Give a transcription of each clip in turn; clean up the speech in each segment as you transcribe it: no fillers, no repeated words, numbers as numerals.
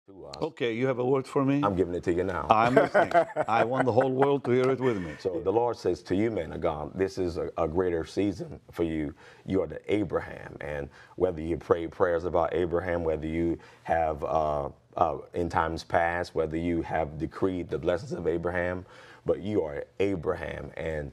to us. Okay, you have a word for me? I'm giving it to you now. I'm listening. I want the whole world to hear it with me. So the Lord says to you, man of God, this is a greater season for you. You are the Abraham. And whether you pray prayers about Abraham, whether you have in times past, whether you have decreed the blessings of Abraham, but you are Abraham, and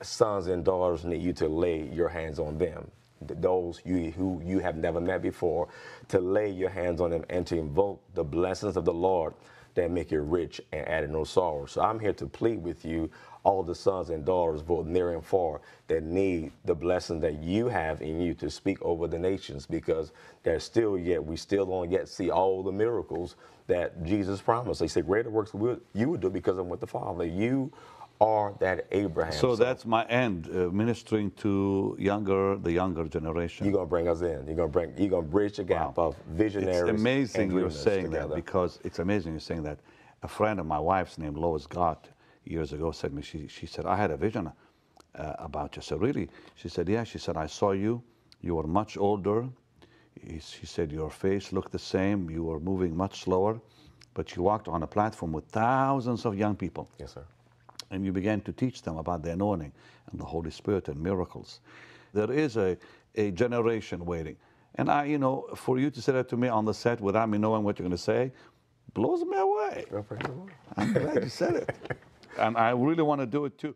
sons and daughters need you to lay your hands on them. Those who you have never met before, to lay your hands on them and to invoke the blessings of the Lord that make you rich and add no sorrow. So I'm here to plead with you, all the sons and daughters, both near and far, that need the blessing that you have in you to speak over the nations, because we still don't yet see all the miracles that Jesus promised. He said, greater works you would do because I'm with the Father. You are that Abraham. So that's my end, ministering to the younger generation. You're gonna bring us in. You're gonna bridge the gap of visionaries. It's amazing and you're dreamers saying together. that, because it's amazing you're saying that. A friend of my wife's named Lois Gott years ago said to me, she said, I had a vision about you. So really, she said, yeah. She said, I saw you. You were much older. She said, your face looked the same. You were moving much slower, but you walked on a platform with thousands of young people. Yes, sir. And you began to teach them about the anointing and the Holy Spirit and miracles. There is a generation waiting. And for you to say that to me on the set without me knowing what you're going to say, blows me away. Well, praise the Lord. I'm glad you said it. And I really want to do it too.